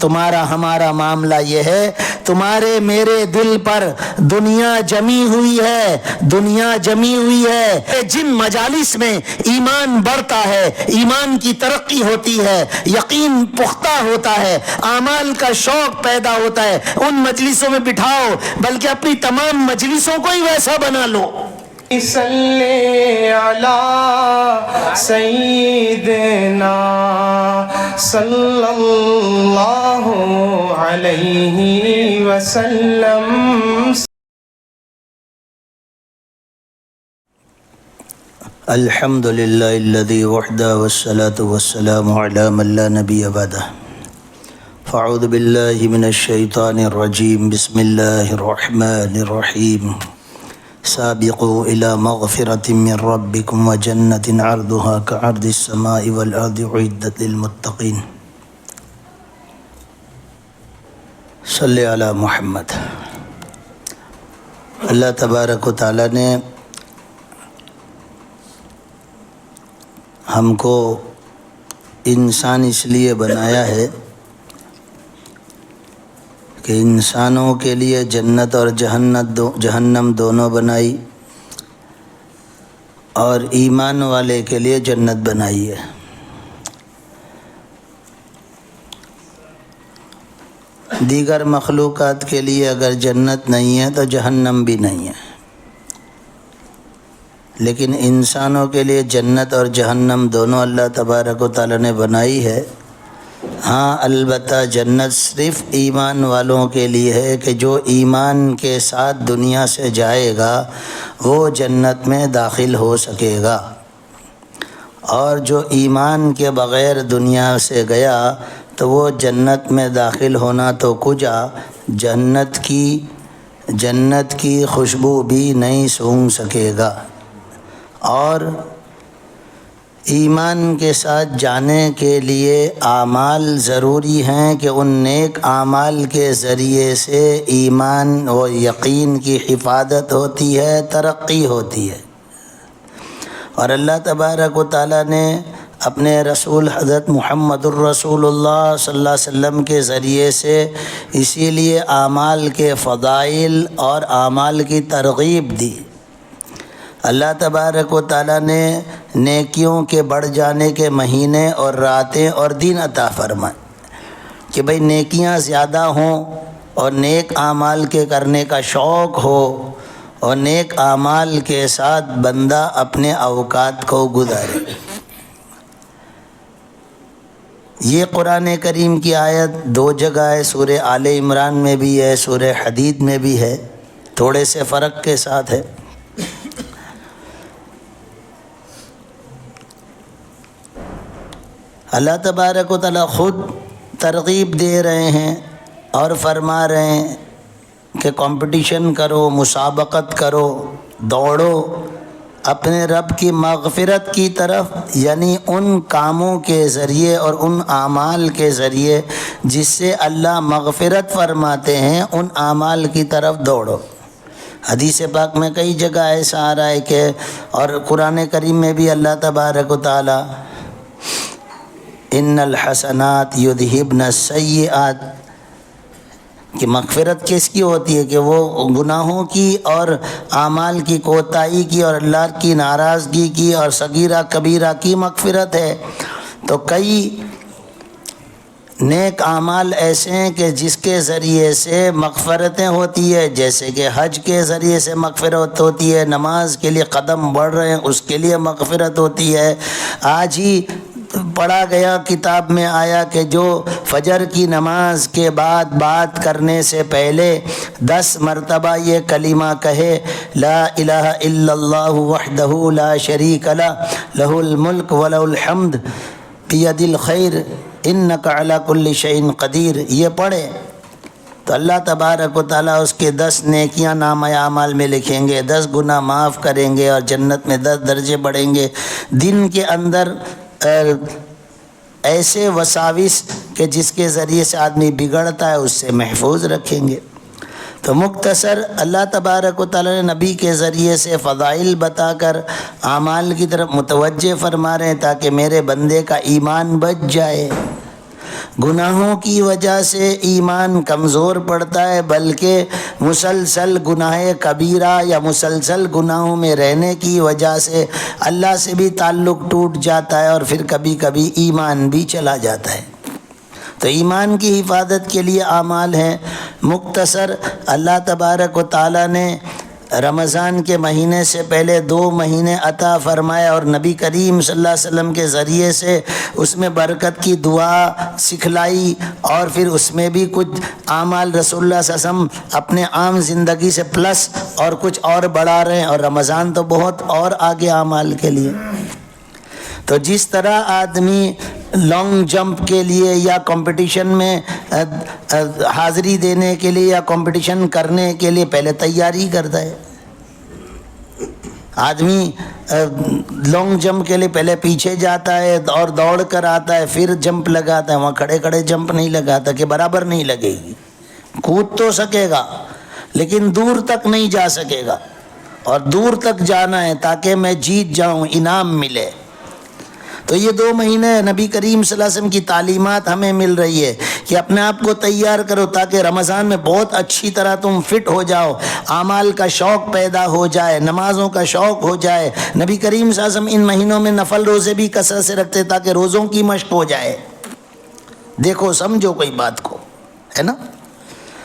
تمہارا ہمارا معاملہ یہ ہے، تمہارے میرے دل پر دنیا جمی ہوئی ہے، دنیا جمی ہوئی ہے۔ جن مجالس میں ایمان بڑھتا ہے، ایمان کی ترقی ہوتی ہے، یقین پختہ ہوتا ہے، اعمال کا شوق پیدا ہوتا ہے، ان مجلسوں میں بٹھاؤ، بلکہ اپنی تمام مجلسوں کو ہی ویسا بنا لو۔ صلی علی سیدنا صلی اللہ علیہ وسلم۔ الحمد للہ الذی وحدہ والصلاة والسلام علی من لا نبی بعدہ۔ فاعوذ باللہ من الشیطان الرجیم، بسم اللہ الرحمن الرحیم۔ سابقوا الى مغفرة من ربکم وجنة عرضها كعرض السماء والارض اعدت للمتقین۔ صلی علی محمد۔ اللہ تبارک و تعالیٰ نے ہم کو انسان اس لیے بنایا ہے کہ انسانوں کے لیے جنت اور جہنم دونوں بنائی، اور ایمان والے کے لیے جنت بنائی ہے۔ دیگر مخلوقات کے لیے اگر جنت نہیں ہے تو جہنم بھی نہیں ہے، لیکن انسانوں کے لیے جنت اور جہنم دونوں اللہ تبارک و تعالیٰ نے بنائی ہے۔ ہاں البتہ جنت صرف ایمان والوں کے لیے ہے کہ جو ایمان کے ساتھ دنیا سے جائے گا وہ جنت میں داخل ہو سکے گا، اور جو ایمان کے بغیر دنیا سے گیا تو وہ جنت میں داخل ہونا تو کجا، جنت کی خوشبو بھی نہیں سونگھ سکے گا۔ اور ایمان کے ساتھ جانے کے لیے اعمال ضروری ہیں کہ ان نیک اعمال کے ذریعے سے ایمان و یقین کی حفاظت ہوتی ہے، ترقی ہوتی ہے۔ اور اللہ تبارک و تعالیٰ نے اپنے رسول حضرت محمد الرسول اللہ صلی اللہ علیہ وسلم کے ذریعے سے اسی لیے اعمال کے فضائل اور اعمال کی ترغیب دی۔ اللہ تبارک و تعالیٰ نے نیکیوں کے بڑھ جانے کے مہینے اور راتیں اور دن عطا فرمائے کہ بھئی نیکیاں زیادہ ہوں اور نیک اعمال کے کرنے کا شوق ہو، اور نیک اعمال کے ساتھ بندہ اپنے اوقات کو گزارے۔ یہ قرآن کریم کی آیت دو جگہ ہے، سورہ آل عمران میں بھی ہے، سورہ حدید میں بھی ہے، تھوڑے سے فرق کے ساتھ ہے۔ اللہ تبارک و تعالیٰ خود ترغیب دے رہے ہیں اور فرما رہے ہیں کہ کمپٹیشن کرو، مسابقت کرو، دوڑو اپنے رب کی مغفرت کی طرف، یعنی ان کاموں کے ذریعے اور ان اعمال کے ذریعے جس سے اللہ مغفرت فرماتے ہیں، ان اعمال کی طرف دوڑو۔ حدیث پاک میں کئی جگہ ایسا آ رہا ہے کہ، اور قرآن کریم میں بھی اللہ تبارک و تعالیٰ ان الحسنات یذہبن السیئات کہ مغفرت کس کی ہوتی ہے کہ وہ گناہوں کی اور اعمال کی کوتاہی کی اور اللہ کی ناراضگی کی اور صغیرہ کبیرہ کی مغفرت ہے۔ تو کئی نیک اعمال ایسے ہیں کہ جس کے ذریعے سے مغفرتیں ہوتی ہے، جیسے کہ حج کے ذریعے سے مغفرت ہوتی ہے، نماز کے لیے قدم بڑھ رہے ہیں اس کے لیے مغفرت ہوتی ہے۔ آج ہی پڑھا گیا، کتاب میں آیا کہ جو فجر کی نماز کے بعد بات کرنے سے پہلے 10 مرتبہ یہ کلمہ کہے، لا الہ الا اللہ وحدہ لا شریک لہ لہ الملک ولہ الحمد بیدہ الخیر انک علی کل شیء قدیر، یہ پڑھے تو اللہ تبارک و تعالیٰ اس کے 10 نیکیاں نامہ اعمال میں لکھیں گے، 10 گناہ معاف کریں گے، اور جنت میں 10 درجے بڑھیں گے۔ دن کے اندر ایسے وساوس کہ جس کے ذریعے سے آدمی بگڑتا ہے اس سے محفوظ رکھیں گے۔ تو مختصر اللہ تبارک و تعالیٰ نے نبی کے ذریعے سے فضائل بتا کر اعمال کی طرف متوجہ فرما رہے ہیں تاکہ میرے بندے کا ایمان بچ جائے، گناہوں کی وجہ سے ایمان کمزور پڑتا ہے، بلکہ مسلسل گناہ کبیرہ یا مسلسل گناہوں میں رہنے کی وجہ سے اللہ سے بھی تعلق ٹوٹ جاتا ہے اور پھر کبھی کبھی ایمان بھی چلا جاتا ہے۔ تو ایمان کی حفاظت کے لیے اعمال ہیں۔ مختصر اللہ تبارک و تعالیٰ نے رمضان کے مہینے سے پہلے 2 مہینے عطا فرمایا اور نبی کریم صلی اللہ علیہ وسلم کے ذریعے سے اس میں برکت کی دعا سکھلائی، اور پھر اس میں بھی کچھ اعمال رسول اللہ صلی اللہ علیہ وسلم اپنے عام زندگی سے پلس اور کچھ اور بڑھا رہے ہیں، اور رمضان تو بہت اور آگے اعمال کے لیے۔ تو جس طرح آدمی لانگ جمپ کے لیے یا کمپٹیشن میں حاضری دینے کے لیے یا کمپٹیشن کرنے کے لیے پہلے تیاری کرتا ہے، آدمی لانگ جمپ کے لیے پہلے پیچھے جاتا ہے اور دوڑ کر آتا ہے، پھر جمپ لگاتا ہے۔ وہاں کھڑے کھڑے جمپ نہیں لگاتا کہ برابر نہیں لگے گی، کود تو سکے گا لیکن دور تک نہیں جا سکے گا، اور دور تک جانا ہے تاکہ میں جیت جاؤں، انعام ملے۔ تو یہ 2 مہینے نبی کریم صلی اللہ علیہ وسلم کی تعلیمات ہمیں مل رہی ہے کہ اپنے آپ کو تیار کرو تاکہ رمضان میں بہت اچھی طرح تم فٹ ہو جاؤ، اعمال کا شوق پیدا ہو جائے، نمازوں کا شوق ہو جائے۔ نبی کریم صلی اللہ علیہ وسلم ان مہینوں میں نفل روزے بھی کثرت سے رکھتے تاکہ روزوں کی مشق ہو جائے۔ دیکھو سمجھو کوئی بات کو، ہے نا؟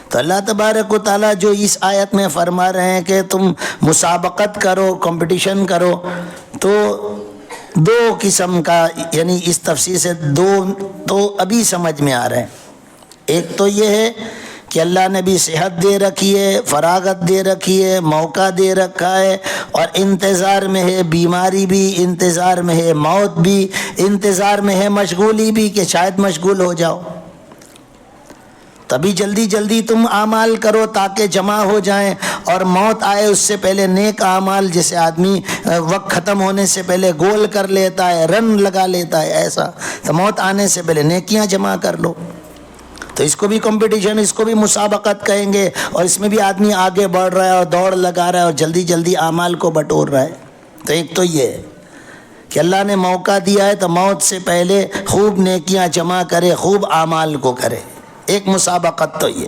تو اللہ تبارک و تعالیٰ جو اس آیت میں فرما رہے ہیں کہ تم مسابقت کرو، کمپٹیشن کرو، تو 2 قسم کا، یعنی اس تفسیر سے 2 تو ابھی سمجھ میں آ رہے ہیں۔ ایک تو یہ ہے کہ اللہ نے بھی صحت دے رکھی ہے، فراغت دے رکھی ہے، موقع دے رکھا ہے، اور انتظار میں ہے بیماری بھی، انتظار میں ہے موت بھی، انتظار میں ہے مشغولی بھی کہ شاید مشغول ہو جاؤ۔ تبھی جلدی جلدی تم اعمال کرو تاکہ جمع ہو جائیں، اور موت آئے اس سے پہلے نیک اعمال، جیسے آدمی وقت ختم ہونے سے پہلے گول کر لیتا ہے، رن لگا لیتا ہے، ایسا تو موت آنے سے پہلے نیکیاں جمع کر لو۔ تو اس کو بھی کمپٹیشن، اس کو بھی مسابقت کہیں گے، اور اس میں بھی آدمی آگے بڑھ رہا ہے اور دوڑ لگا رہا ہے اور جلدی جلدی اعمال کو بٹور رہا ہے۔ تو ایک تو یہ ہے کہ اللہ نے موقع دیا ہے تو موت سے پہلے خوب نیکیاں جمع کرے، خوب اعمال کو کرے، ایک مسابقت تو یہ۔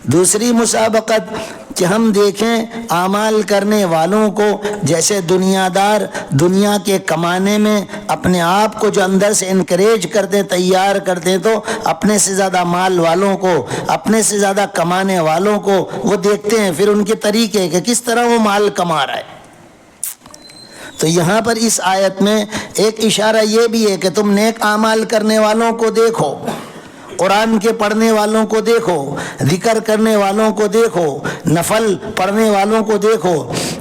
دوسری مسابقت کہ ہم دیکھیں اعمال کرنے والوں کو، جیسے دنیا دار دنیا کے کمانے میں اپنے آپ کو جو اندر سے انکریج کرتے، تیار کرتے، تو اپنے سے زیادہ مال والوں کو، اپنے سے زیادہ کمانے والوں کو وہ دیکھتے ہیں، پھر ان کے طریقے کہ کس طرح وہ مال کما رہا ہے۔ تو یہاں پر اس آیت میں ایک اشارہ یہ بھی ہے کہ تم نیک اعمال کرنے والوں کو دیکھو، قرآن کے پڑھنے والوں کو دیکھو، ذکر کرنے والوں کو دیکھو، نفل پڑھنے والوں کو دیکھو،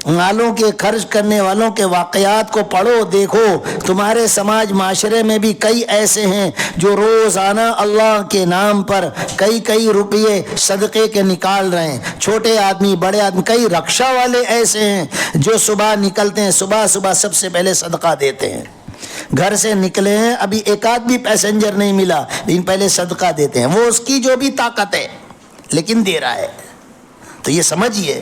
مالوں کے خرچ کرنے والوں کے واقعات کو پڑھو، دیکھو۔ تمہارے سماج معاشرے میں بھی کئی ایسے ہیں جو روزانہ اللہ کے نام پر کئی روپئے صدقے کے نکال رہے ہیں، چھوٹے آدمی بڑے آدمی، کئی رکشہ والے ایسے ہیں جو صبح نکلتے ہیں، صبح سب سے پہلے صدقہ دیتے ہیں۔ گھر سے نکلے ہیں، ابھی ایک آدھ بھی پیسنجر نہیں ملا لیکن پہلے صدقہ دیتے ہیں، وہ اس کی جو بھی طاقت ہے لیکن دے رہا ہے۔ تو یہ سمجھیے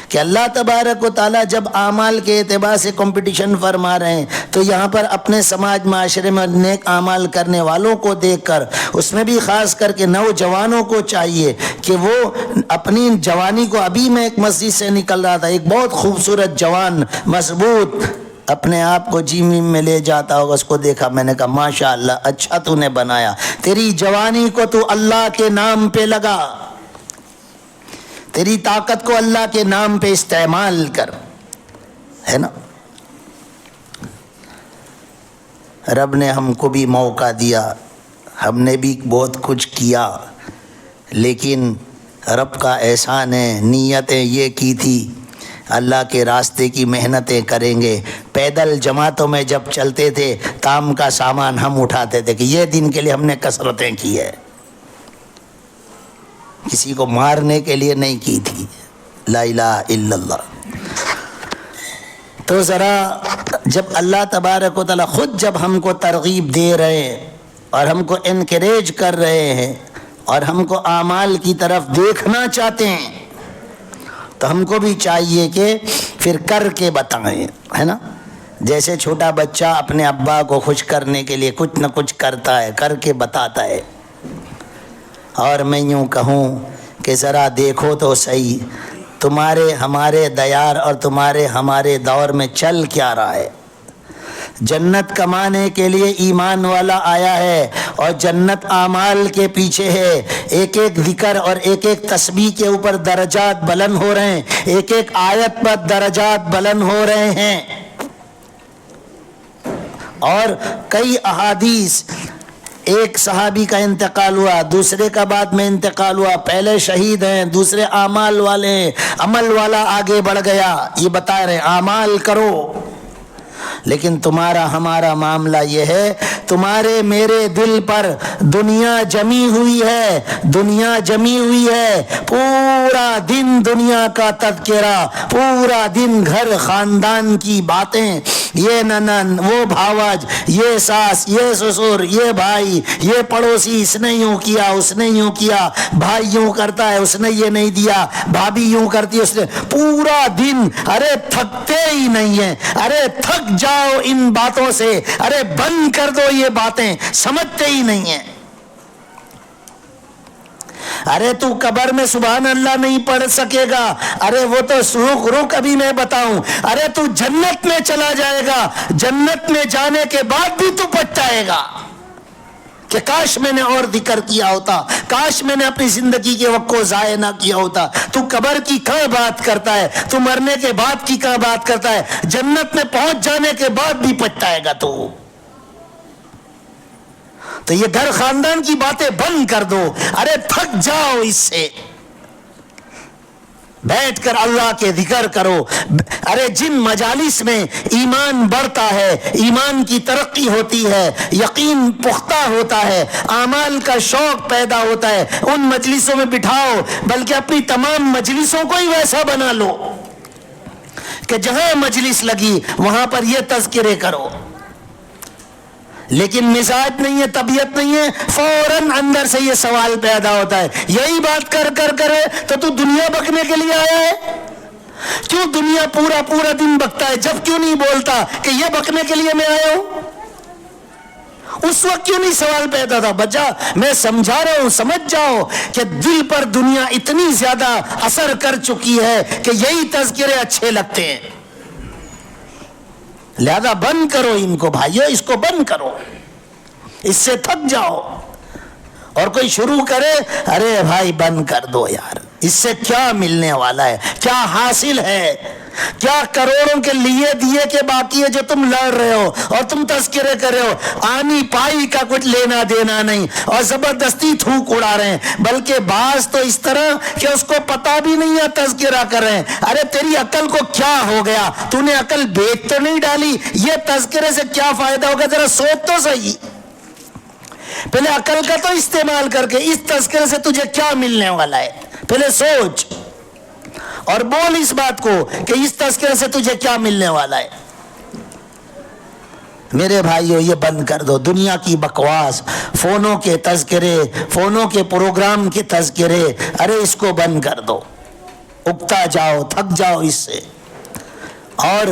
کہ اللہ تبارک و تعالیٰ جب اعمال کے اعتبار سے کمپٹیشن فرما رہے ہیں تو یہاں پر اپنے سماج معاشرے میں نیک اعمال کرنے والوں کو دیکھ کر، اس میں بھی خاص کر کے نوجوانوں کو چاہیے کہ وہ اپنی جوانی کو، ابھی میں ایک مسجد سے نکل رہا تھا، ایک بہت خوبصورت جوان مضبوط اپنے آپ کو جم میں لے جاتا ہوگا، اس کو دیکھا، میں نے کہا ماشاءاللہ اچھا تو نے بنایا، تیری جوانی کو تو اللہ کے نام پہ لگا، تیری طاقت کو اللہ کے نام پہ استعمال کر، ہے نا؟ رب نے ہم کو بھی موقع دیا، ہم نے بھی بہت کچھ کیا، لیکن رب کا احسان ہے، نیتیں یہ کی تھی اللہ کے راستے کی محنتیں کریں گے۔ پیدل جماعتوں میں جب چلتے تھے کام کا سامان ہم اٹھاتے تھے کہ یہ دن کے لیے ہم نے کثرتیں کی ہے، کسی کو مارنے کے لیے نہیں کی تھی، لا الہ الا اللہ۔ تو ذرا جب اللہ تبارک و تعالیٰ خود جب ہم کو ترغیب دے رہے ہیں اور ہم کو انکریج کر رہے ہیں اور ہم کو اعمال کی طرف دیکھنا چاہتے ہیں، تو ہم کو بھی چاہیے کہ پھر کر کے بتائیں، ہے نا؟ جیسے چھوٹا بچہ اپنے ابا کو خوش کرنے کے لیے کچھ نہ کچھ کرتا ہے، کر کے بتاتا ہے. اور میں یوں کہوں کہ ذرا دیکھو تو صحیح تمہارے ہمارے دیار اور تمہارے ہمارے دور میں چل کیا رہا ہے. جنت کمانے کے لیے ایمان والا آیا ہے اور جنت اعمال کے پیچھے ہے. ایک ایک ذکر اور ایک ایک تسبیح کے اوپر درجات بلند ہو رہے ہیں، ایک ایک آیت پر درجات بلند ہو رہے ہیں. اور کئی احادیث، ایک صحابی کا انتقال ہوا، دوسرے کا بعد میں انتقال ہوا، پہلے شہید ہیں دوسرے اعمال والے ہیں، عمل والا آگے بڑھ گیا. یہ بتا رہے ہیں اعمال کرو. لیکن تمہارا ہمارا معاملہ یہ ہے، تمہارے میرے دل پر دنیا جمی ہوئی ہے، دنیا جمی ہوئی ہے. پورا دن دنیا کا تذکرہ، پورا دن گھر خاندان کی باتیں، یہ ننن وہ بھاوج، یہ ساس یہ سسر یہ بھائی یہ پڑوسی، اس نے یوں کیا اس نے یوں کیا، بھائی یوں کرتا ہے اس نے یہ نہیں دیا، بھابھی یوں کرتی ہے اس نے، پورا دن. ارے تھکتے ہی نہیں ہیں. ارے تھک جاؤ ان باتوں سے، ارے بند کر دو یہ باتیں، سمجھتے ہی نہیں ہیں. ارے تو قبر میں سبحان اللہ نہیں پڑھ سکے گا، ارے وہ تو رک ابھی میں بتاؤں. ارے تو جنت میں چلا جائے گا، جنت میں جانے کے بعد بھی تو پچھتائے گا کہ کاش میں نے اور ذکر کیا ہوتا، کاش میں نے اپنی زندگی کے وقت کو ضائع نہ کیا ہوتا. تو قبر کی کہاں بات کرتا ہے، تو مرنے کے بعد کی کہاں بات کرتا ہے، جنت میں پہنچ جانے کے بعد بھی پچھتائے گا. تو یہ گھر خاندان کی باتیں بند کر دو. ارے تھک جاؤ اس سے، بیٹھ کر اللہ کے ذکر کرو. ارے جن مجالس میں ایمان بڑھتا ہے، ایمان کی ترقی ہوتی ہے، یقین پختہ ہوتا ہے، اعمال کا شوق پیدا ہوتا ہے، ان مجلسوں میں بٹھاؤ. بلکہ اپنی تمام مجلسوں کو ہی ویسا بنا لو کہ جہاں مجلس لگی وہاں پر یہ تذکرے کرو. لیکن مزاج نہیں ہے، طبیعت نہیں ہے، فوراً اندر سے یہ سوال پیدا ہوتا ہے، یہی بات کر کرے تو دنیا بکنے کے لیے آیا ہے؟ کیوں دنیا پورا دن بکتا ہے، جب کیوں نہیں بولتا کہ یہ بکنے کے لیے میں آیا ہوں؟ اس وقت کیوں نہیں سوال پیدا تھا؟ بچہ میں سمجھا رہا ہوں، سمجھ جاؤ کہ دل پر دنیا اتنی زیادہ اثر کر چکی ہے کہ یہی تذکرے اچھے لگتے ہیں. لہذا بند کرو ان کو بھائیو، اس کو بند کرو، اس سے تھک جاؤ. اور کوئی شروع کرے، ارے بھائی بند کر دو یار، اس سے کیا ملنے والا ہے، کیا حاصل ہے، کیا کروڑوں کے لیے دیے کے باقی ہے جو تم لڑ رہے ہو اور تم تذکرے کر رہے ہو. آنی پائی کا کچھ لینا دینا نہیں اور زبردستی تھوک اڑا رہے ہیں. بلکہ بعض تو اس طرح کہ اس کو پتا بھی نہیں ہے تذکرہ کر رہے ہیں. ارے تیری عقل کو کیا ہو گیا، تو نے عقل بیچ تو نہیں ڈالی؟ یہ تذکرے سے کیا فائدہ ہوگا، ذرا سوچ تو صحیح. پہلے عقل کا تو استعمال کر کے اس تذکرے سے تجھے کیا ملنے والا ہے پہلے سوچ اور بول اس بات کو کہ اس تذکرے سے تجھے کیا ملنے والا ہے. میرے بھائیو یہ بند کر دو، دنیا کی بکواس، فونوں کے تذکرے، فونوں کے پروگرام کے تذکرے، ارے اس کو بند کر دو. اگتا جاؤ، تھک جاؤ اس سے. اور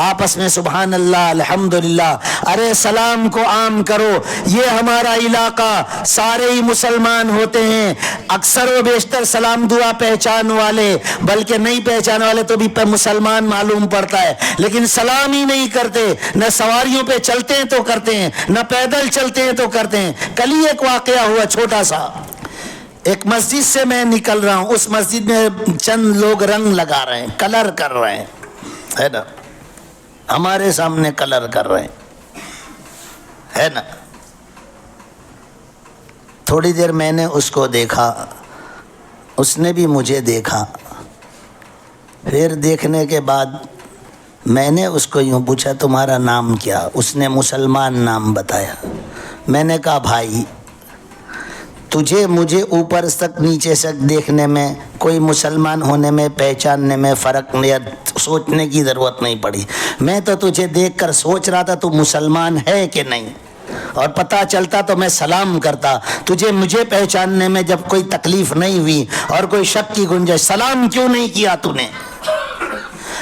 آپس میں سبحان اللہ الحمدللہ، ارے سلام کو عام کرو. یہ ہمارا علاقہ سارے ہی مسلمان ہوتے ہیں، اکثر و بیشتر سلام دعا پہچان والے، بلکہ نہیں پہچان والے تو بھی مسلمان معلوم پڑتا ہے، لیکن سلام ہی نہیں کرتے. نہ سواریوں پہ چلتے ہیں تو کرتے ہیں، نہ پیدل چلتے ہیں تو کرتے ہیں. کل ہی ایک واقعہ ہوا چھوٹا سا، ایک مسجد سے میں نکل رہا ہوں، اس مسجد میں چند لوگ رنگ لگا رہے ہیں، کلر کر رہے ہیں، ہے نا، ہمارے سامنے کلر کر رہے ہیں، ہے نا. تھوڑی دیر میں نے اس کو دیکھا، اس نے بھی مجھے دیکھا. پھر دیکھنے کے بعد میں نے اس کو یوں پوچھا تمہارا نام کیا؟ اس نے مسلمان نام بتایا. میں نے کہا بھائی تجھے مجھے اوپر تک نیچے تک دیکھنے میں، کوئی مسلمان ہونے میں پہچاننے میں فرق نہیں، سوچنے کی ضرورت نہیں پڑی. میں تو تجھے دیکھ کر سوچ رہا تھا تو مسلمان ہے کہ نہیں، اور پتہ چلتا تو میں سلام کرتا. تجھے مجھے پہچاننے میں جب کوئی تکلیف نہیں ہوئی اور کوئی شک کی گنجائش، سلام کیوں نہیں کیا تو نے؟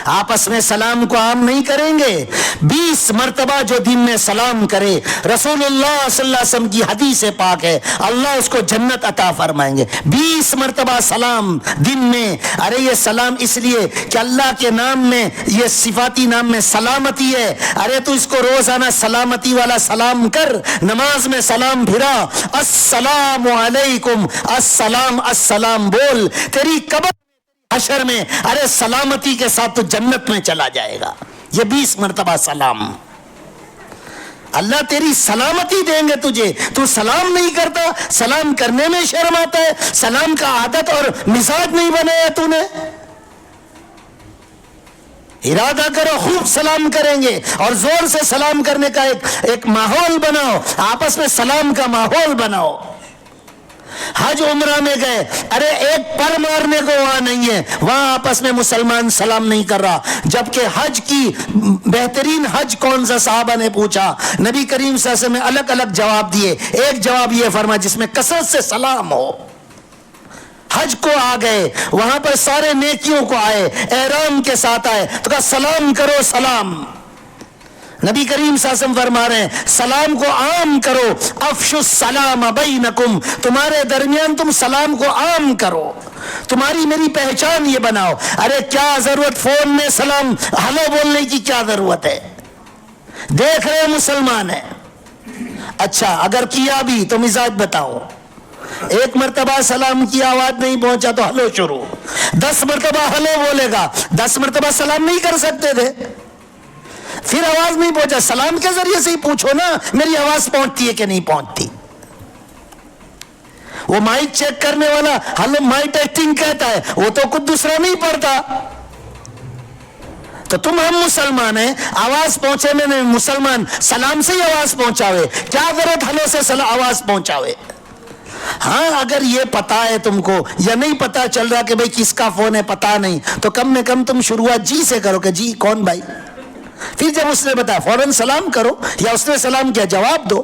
آپس میں سلام کو عام نہیں کریں گے. 20 مرتبہ جو دن میں سلام کرے، رسول اللہ صلی اللہ علیہ وسلم کی حدیث پاک ہے، اللہ اس کو جنت عطا فرمائیں گے. 20 مرتبہ سلام دن میں. ارے یہ سلام اس لیے کہ اللہ کے نام میں، یہ صفاتی نام میں سلامتی ہے. ارے تو اس کو روزانہ سلامتی والا سلام کر، نماز میں سلام پھرا، السلام علیکم، السلام السلام بول. تیری قبر حشر میں ارے سلامتی کے ساتھ تو جنت میں چلا جائے گا. یہ 20 مرتبہ سلام، اللہ تیری سلامتی دیں گے تجھے. تو سلام نہیں کرتا، سلام کرنے میں شرم آتا ہے، سلام کا عادت اور مزاج نہیں بنایا تو نے. ارادہ کرو خوب سلام کریں گے، اور زور سے سلام کرنے کا ایک ماحول بناؤ، آپس میں سلام کا ماحول بناؤ. حج عمرہ میں گئے، ارے ایک پر مارنے کو وہاں نہیں ہے، وہاں آپس میں مسلمان سلام نہیں کر رہا. جبکہ حج کی بہترین حج کون سا صحابہ نے پوچھا، نبی کریم صلی اللہ علیہ وسلم نے الگ الگ جواب دیے. ایک جواب یہ فرمایا جس میں کثرت سے سلام ہو. حج کو آ گئے، وہاں پر سارے نیکیوں کو آئے، احرام کے ساتھ آئے، تو کہا سلام کرو سلام. نبی کریم صلی اللہ علیہ وسلم فرما رہے ہیں سلام کو عام کرو، افشوا السلام بینکم، تمہارے درمیان تم سلام کو عام کرو، تمہاری میری پہچان یہ بناؤ. ارے کیا ضرورت فون میں سلام ہلو بولنے کی، کیا ضرورت ہے؟ دیکھ رہے مسلمان ہیں. اچھا اگر کیا بھی تو مزاج بتاؤ. ایک مرتبہ سلام کی آواز نہیں پہنچا تو ہلو شروع، 10 مرتبہ ہلو بولے گا، 10 مرتبہ سلام نہیں کر سکتے تھے. پھر آواز نہیں پہنچا، سلام کے ذریعے سے ہی پوچھو نا میری آواز پہنچتی ہے کہ نہیں پہنچتی. وہ مائک چیک کرنے والا ہلو مائک ٹیسٹنگ کہتا ہے، وہ تو کچھ دوسرا نہیں پڑھتا. تو تم ہم مسلمان ہیں، آواز پہنچے میں مسلمان سلام سے ہی آواز پہنچاوے، کیا ضرورت ہلو سے آواز پہنچاوے. ہاں اگر یہ پتا ہے تم کو یا نہیں پتا چل رہا کہ بھئی کس کا فون ہے پتا نہیں، تو کم میں کم تم شروعات جی سے کرو کہ جی کون بھائی. پھر جب اس نے بتایا فوراً سلام کرو، یا اس نے سلام کیا جواب دو.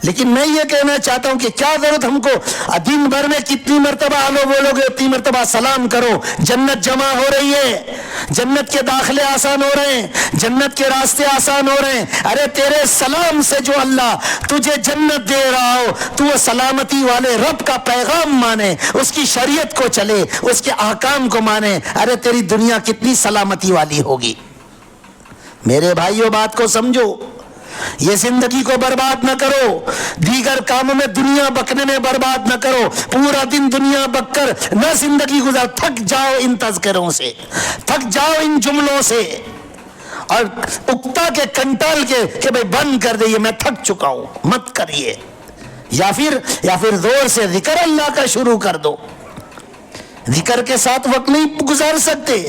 لیکن میں یہ کہنا چاہتا ہوں کہ کیا ضرورت ہم کو دن بھر میں کتنی مرتبہ ہلو بولو گے اتنی مرتبہ سلام کرو. جنت جمع ہو رہی ہے، جنت کے داخلے آسان ہو رہے ہیں، جنت کے راستے آسان ہو رہے ہیں. ارے تیرے سلام سے جو اللہ تجھے جنت دے رہا ہو، تو وہ سلامتی والے رب کا پیغام مانے، اس کی شریعت کو چلے، اس کے احکام کو مانے. ارے تیری دنیا کتنی سلامتی والی ہوگی. میرے بھائیوں بات کو سمجھو، یہ زندگی کو برباد نہ کرو، دیگر کاموں میں دنیا بکنے میں برباد نہ کرو. پورا دن دنیا بک کر نہ زندگی گزار. تھک جاؤ ان تذکروں سے، تھک جاؤ ان جملوں سے، اور اکتا کے کنٹال کے کہ بھئی بند کر دئیے میں تھک چکا ہوں، مت کریے. یا پھر زور سے ذکر اللہ کا شروع کر دو. ذکر کے ساتھ وقت نہیں گزار سکتے،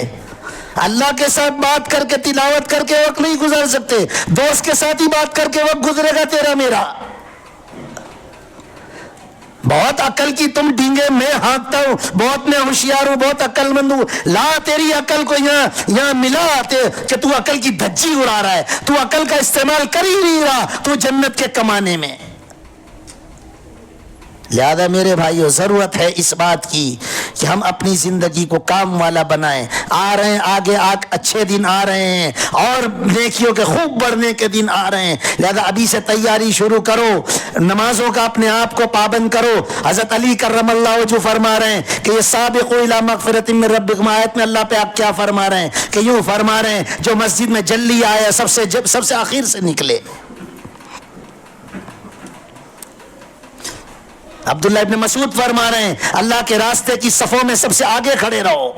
اللہ کے ساتھ بات کر کے تلاوت کر کے وقت نہیں گزار سکتے، دوست کے ساتھ ہی بات کر کے وقت گزرے گا تیرا میرا. بہت عقل کی تم ڈینگے میں ہانکتا ہوں، بہت میں ہوشیار ہوں، بہت عقل مند ہوں. لا تیری عقل کو یہاں ملا کہ تو عقل کی دھجی اڑا رہا ہے، تو عقل کا استعمال کر ہی نہیں رہا تو جنت کے کمانے میں. لہذا میرے بھائیو ضرورت ہے اس بات کی کہ ہم اپنی زندگی کو کام والا بنائیں. آ رہے ہیں آگے اچھے دن آ رہے ہیں، اور نیکیوں کے خوب بڑھنے کے دن آ رہے ہیں. لہذا ابھی سے تیاری شروع کرو، نمازوں کا اپنے آپ کو پابند کرو. حضرت علی کرم اللہ وجہہ فرما رہے ہیں کہ یہ سابقوا الی مغفرۃ من ربکم، آیت میں اللہ پہ آپ کیا فرما رہے ہیں کہ یوں فرما رہے ہیں جو مسجد میں جلدی آیا سب سے آخر سے نکلے. عبداللہ ابن مسعود فرما رہے ہیں اللہ کے راستے کی صفوں میں سب سے آگے کھڑے رہو.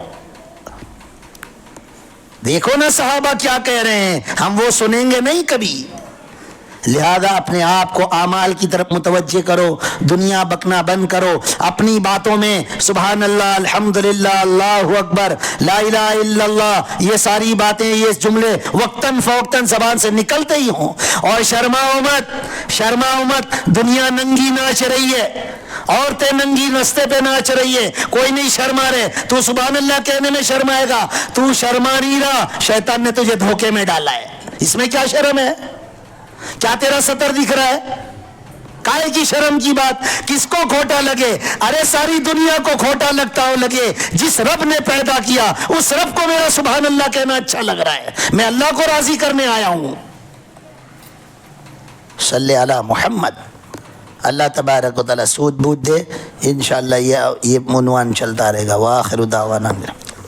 دیکھو نا صحابہ کیا کہہ رہے ہیں، ہم وہ سنیں گے نہیں کبھی. لہذا اپنے آپ کو اعمال کی طرف متوجہ کرو، دنیا بکنا بند کرو. اپنی باتوں میں سبحان اللہ، الحمدللہ، اللہ اکبر، لا الہ الا اللہ، یہ ساری باتیں، یہ جملے وقتاً فوقتاً زبان سے نکلتے ہی ہوں. اور شرماؤ مت، دنیا ننگی ناچ رہی ہے، عورتیں ننگی رستے پہ ناچ رہی ہے، کوئی نہیں شرما رہے. تو سبحان اللہ کہنے میں شرمائے گا، تو شرما نہیں رہا، شیطان نے تجھے دھوکے میں ڈالا ہے. اس میں کیا شرم ہے؟ کیا تیرا سطر دکھ رہا ہے؟ کائے کی شرم کی بات، کس کو کھوٹا لگے؟ ارے ساری دنیا کو کھوٹا لگتا ہو لگے، جس رب نے پیدا کیا اس رب کو میرا سبحان اللہ کہنا اچھا لگ رہا ہے، میں اللہ کو راضی کرنے آیا ہوں۔ صلی علی محمد۔ اللہ تبارک و تعالی سود بود دے، انشاءاللہ یہ عنوان چلتا رہے گا۔ وآخر دعوانا